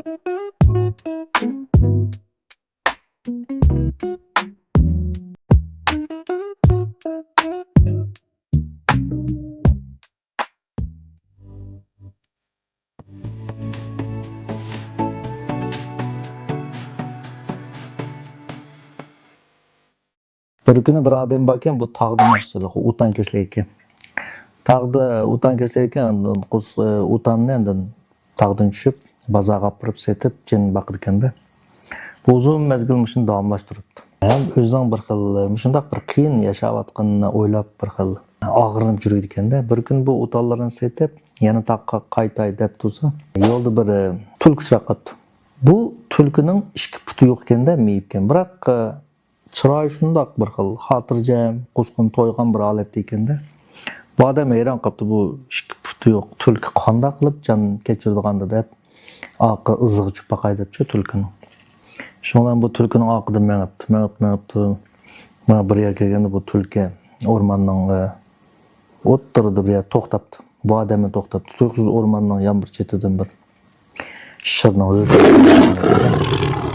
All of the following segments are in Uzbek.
Bir günü bir adam bakken bu tağdan aşçılığı utan keslekken. Tağda utan keslekken kız utanın endin tağdan düşüp bazağa apırıp setip cin bakırken de. Bu uzun mezgil müşün davamlaştırıptı. Hem özüň bir xil müşündaq bir kıyın yaşavatqanını oylap bir xil ağırınıp jürüydüken de. Bir gün bu utallarını setip yana taqqa qaytay dep tursa yolda bir tulk çaqaptı. Bu tulkünün iki putu yokken de meyipken. Birak çırağı şundaq bir xil hatırjam, qusqun toygan bir alet eken de. Bu adam hayran qaptı bu iki putu yok. Tulk qandaq qılıp can keçirdiğanda dep aqı ızığı çupaqay depçi tulkünün. Şondan bu tulkünün aqıda meňipdi. Mana bir ýer kelgende bu tulke ormanyň otturdy bir ýer toktapdy. Bu adamy toktapdy. Tulksuz ormanyň ýambir çetiden bir şyrnyň öýüp.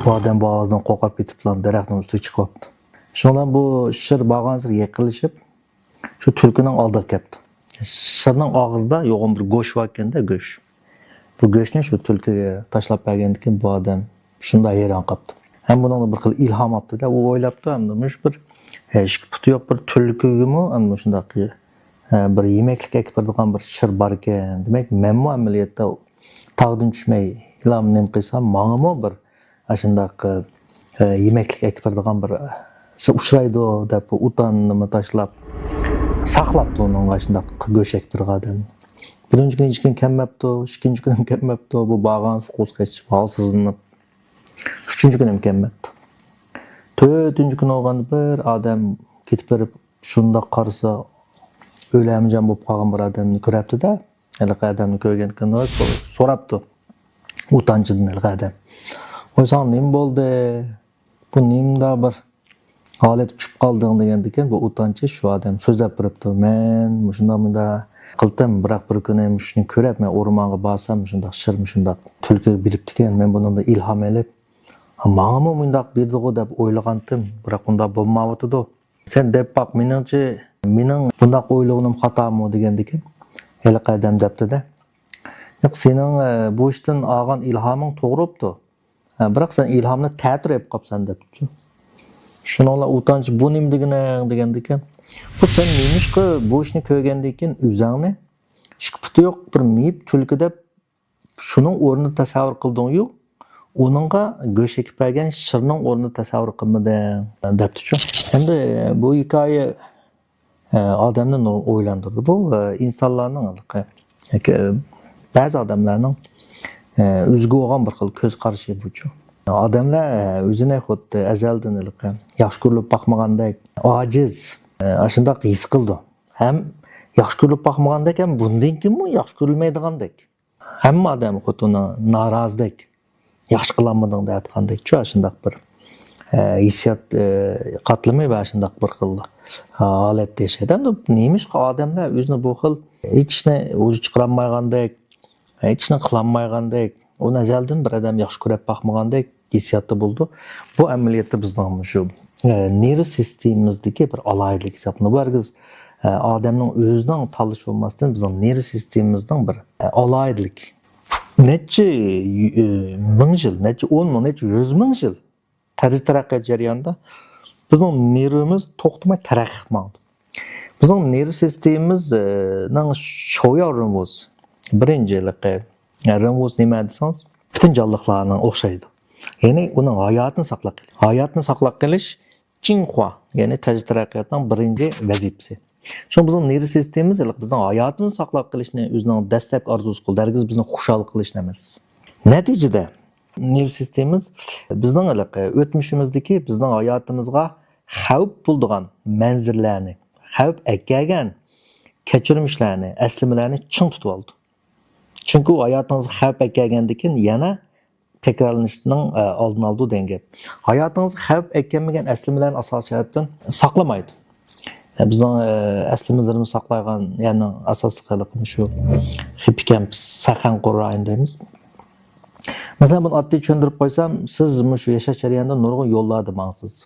Bu adam bu awazdan kokap ketip lan daraxtyň üstüne çykypdy. Şondan bu şyr bagansır ýekilişip şu tulkünün aldyga kepdi. Şyrnyň ağızda ýogam bir goş barken de göş. Bu göşni şu tulküge taşlap bergendikin bu adam şunda hayran qapdy. Hem bundan bir xil ilham apdy da, o oylapdy hem de müş bir iki putu yok bir tulkügimi hem şundaq bir yemeklik ekip berdigan bir şyr bar eken. Demek men bu ameliyatda tağdan düşmey ilam nem qysam maňa bir aşındaq yemeklik ekip berdigan bir uçraydı dep utanymy taşlap saklapdy onuň aşındaq göşek bir adam. Birinci gün hiç kim kemmepdi, ikinci gün kemmepdi, bu bağan soğuz geçip halsızlanıp. Üçüncü gün kemmepdi. Dördüncü gün olğanda bir adam ketip berip şunda qarsa ölemjän bolup qalgan bir adamny köräpdi da, elki adamny görgendiken sorapdy. Utançydan elki adam. Oýsan nim boldy? Bu nimda bir halet uçup qaldyň degendiken bu utançy şu adam sözläp beripdi. Men muşunda qıldım, birak bir gün şunu körep, men ormanga barsam şundaq şyr şundaq tulky bilipdiken, men bundan da ilham elip, maňa mundaq berdi go dep oýlagandym, birak unda bolmaýapdy. Sen dep bak, meningçe meniň bundaq oýlagynym hatamy degendiken, heli adam depdi de. Ýok, seniň bu işden algan ilhamyň togrupdy. Birak sen ilhamny tätirip gapsan depdi. Şonala utanç bu nimdigine degendiken, bu sen neymişki bu işini köýgendiken üzäňni iki putu yok bir meyip tulky dep şunun ornuny tasawwur kıldyň ýok, onunğa göş ekip bergen şyrnyň ornuny tasawwur kılmadyň depdi. Hemde bu hikaye adamny oýlandyrdy. Bu insanlaryň bazı adamlaryň özgü bolgan bir xil köz karşy bu. Adamlar özüne hut ezelden ilki yaxşı görülüp bakmagandak aciz aşındaq his kıldı. Hem yaxşı görülüp bakmagandak hem bundan kim bu yaxşı görülmeydigandak. Hem adam hut ona narazdak yaxşı kılanmadyň da aytgandak. Şu aşındaq bir hissiyat katlymy we aşındaq bir xil halet deşeden neymiş adamlar özüne bu xil hiçne uzu çıkaranmaýgandak, hiçne kılanmaýgandak, o ezelden bir adam yaxşı görüp bakmagandak hissiyatda buldu. Bu ameliyatda bizden şu neyro sistemimizdeki bir alaylık hesabına bu herkes adamın özünden talış olmasından bizden neyro sistemimizden bir alaylık. Neçe ming yıl, neçe 10 ming, neçe 100 ming yıl taraqqiyat jarayonida bizden neyromuz to'xtamay taraqqi qilmoqda. Bizden neyro sistemimizning sho'yorimiz birinchiligi rivoj nima desangiz bütün canlılarına oxşaydı. Yani onun hayatını saklaq qilish. Hayatını saklaq qilish Jinhua, yani tez taraqqiyatning birinchi vazifasi. Şo bizning neyro sistemimiz bizning hayatimizni saklaq qilishni o'zining dastlabki arzusi qildi. Dargiz bizni xushal qilish emas. Natijada neyro sistemimiz bizning o'tmishimizdagi bizning hayotimizga xavf bo'ldigan manzillarni, xavf akkagan kechirmishlarni, aslimalarni ching tutib oldi. Çünkü hayatınızı xavf ekkendikin yana tekrarlanışının aldın aldığı denge. Hayatınızı xavf ekkenmegen əslimelerin asasiyatdan saklamaydı. Bizden əslimelerimizi saklaygan yani asaslı kalıqmış şu hipikemp sakan korayın deyimiz. Mesela bunu oddiy tushuntirib qo'ysam, siz shu yashash jarayonida nurg'un yo'llarni mangsiz.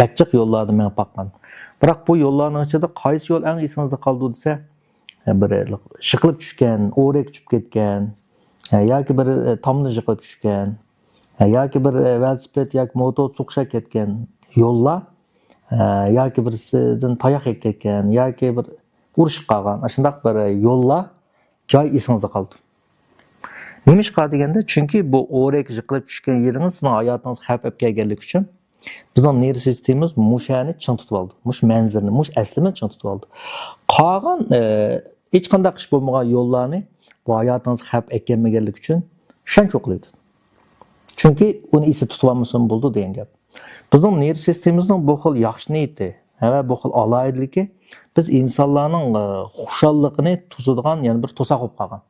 Bakchiq yo'llarni men boqqan. Biroq bu yo'llarning ichida qaysi yo'l eng esingizda qoldi desa, bir yiqilib tushgan, o'rek tushib ketgan, yoki bir tomni yiqilib tushgan, yoki bir velosiped yoki motor suqishib ketgan yo'llar, yoki birisidan tayoq yeb ketgan, yoki bir urushib qolgan, shunday bir yo'llar joy esingizda qoldi. Nima ish qiladi deganda, chunki bu o'rek yiqilib tushgan yeringiz sizning hayotingiz xavf olib kelganligi uchun bizning nerv sistemamiz mushani ching tutib oldi. Mush manzilni, mush aslini ching tutib oldi. Qolgan hech qanday ish bo'lmagan yo'llarni bu hayotingiz xavf olmaganligi uchun shuncha o'qlaydi. Chunki uni esi tutib olmasam bo'ldi degan gap. Bizning nerv sistemamizning bu xil yaxshi niyati va bu xil aloyidligi biz insonlarning xushalligini to'sadigan, ya'ni bir to'saq bo'lib qolgan.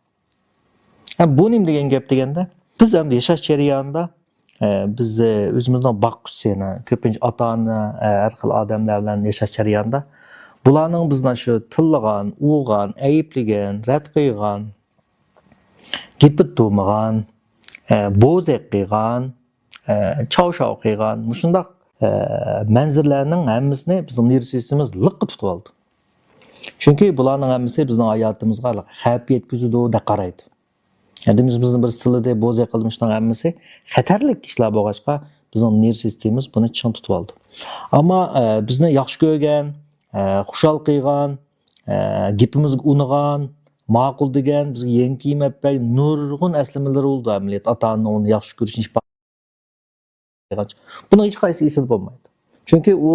Bu nima degan gap deganda, biz ham yashash jarayonida biz o'zimizning boqquchini, ko'pincha ota-ona, har xil odamlar bilan yashash jarayonida bularning bizni shu tillagan, uyg'an, ayiblagan, rad qilgan, gapib turmagan, bo'zaq qilgan, chavshav qilgan, shunday manzillarning hammasini bizning nerv sistemamiz liqqa tutib oldi. Chunki bularning hammasi bizning hayotimizga xavf yetkazadi deb qaraydi. Bizning bir stilida bo'zaq qilmishning hammasi xatarli ishlar bo'lg'achqa bizning nerv sistemamiz buni ching tutib oldi. Ammo bizni yaxshi ko'rgan, xushal qilgan, gapimizga unigan, ma'qul degan, bizga yangi kiyim olib nurg'un aslamalar bo'ldi amaliyot. Ota-ona uni yaxshi ko'rishni buni hech qaysi esida bo'lmaydi. Chunki u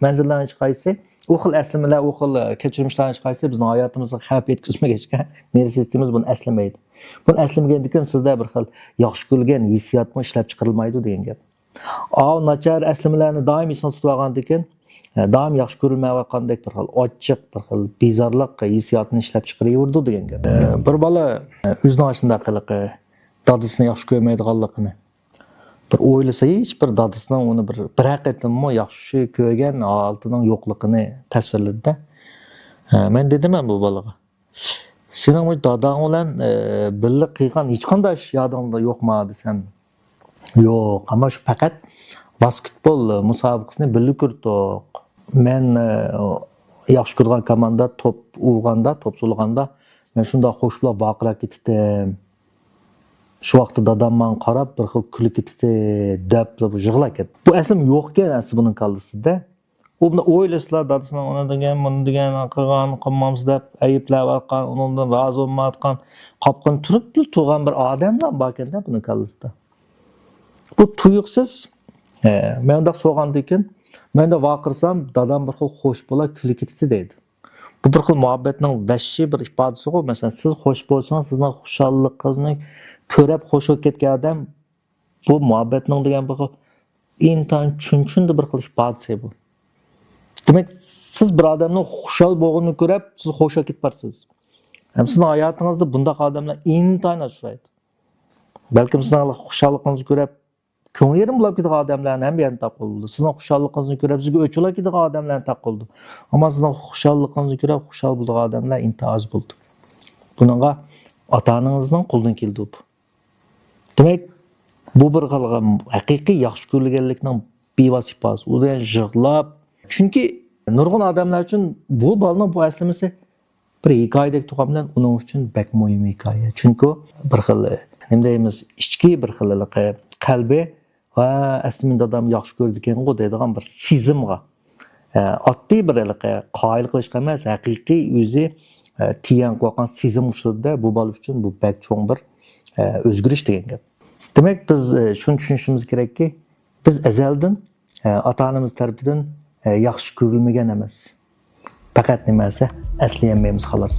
manzillarning hech qaysi, u xil aslamalar, u xil kechirishlarning hech qaysi bizning hayotimizga xavf yetkazmagachqa nerv sistemamiz buni aslamaydi. Buni aslamagandan sizda bir xil yaxshi ko'rgan hissiyotmi ishlab chiqarilmaydi degan gap. Nachar aslamalarni doim esda tutib olgandan keyin doim yaxshi ko'rilmayotgandek bir xil ochiq, bir xil bezorlik hissiyotini ishlab chiqaraverdi degan gap. Bir bola o'zining shunday qiliq dadasini yaxshi ko'rmaydiganligini bir o'ylasa, hech bir dadasining uni bir haqiqatdanmi yaxshi ko'rgan holatining yo'qligini tasvirladi-da. Men dedim bu bolaga, sening bu dadang bilan birga qilgan hech qanday ish yodingda yo'qmi desam, yo'q, ammo shu faqat basketbol musobaqasini birga ko'rdik. Men yaxshi ko'rgan komanda top urganda, top sulganda men shunday xo'shblab vaqirab ketdim. Shu vaqtda dadam men qarab bir xil kulib ketdi, deb yig'lab ketdi. Bu aslim yo'q ekan asli buning kaldisida. U buni o'ylasizlar, dadasining ona degan, buni degan qilgan, qilmamiz deb ayblab atgan, undan rozi bo'lmayotgan, qopqin turib turgan bir odamlar bor ekanda buning kaldisida. Bu tuyuqsiz men unda so'g'andan keyin men de vaqirsam dadam bir xil xo'sh bo'la kulib ketdi deydi. Bu bir xil muhabbatning vahshiy bir ifodasi ku. Masalan, siz xo'sh bo'lsangiz, sizning xushalligingizni ko'rib xo'sh bo'lib ketgan odam bu muhabbatning degan bir intan chunchundi bir xil ifodasi bu. Demak, siz bir odamning xushal bo'lganini ko'rib, siz xo'sh bo'lib ketibsiz. Ham sizning hayotingizda bunday odamlar intan uchraydi. Balkim sizning xushalligingizni ko'rib ko'nglim bo'lib ketgan odamlarni ham yana topildi. Sizning xushalligingizni ko'rib, sizga o'chilib ketgan odamlarni topildi. Ammo sizning xushalligingizni ko'rib, xushal bo'lgan odamlar intoz bo'ldi. Buningga ota-onangizning qo'ldan keldi bu. Demak, bu bir xil haqiqiy yaxshi ko'rilganlikning bevositasi. U bilan yig'lab, chunki nurg'un odamlar uchun bu bolaning bu aslimasi bir hikoyadek tug'an bilan uning uchun bak muhim hikoya. Chunki bir xil nima deymiz, ichki bir xil qalbi va asli dadam yaxshi ko'rdi ekan-ku deydigan bir sezimga, oddiy bir qoyil qilishga emas, haqiqiy o'zi tiyan qo'ygan sezim usulida bu bola uchun bu bak cho'ng bir o'zgarish degan gap. Demak, biz shuni tushunishimiz kerakki, biz azaldan ota-onamiz tarafidan yaxshi ko'rilmagan emas. Faqat nimasi asliyanmaymiz xolos.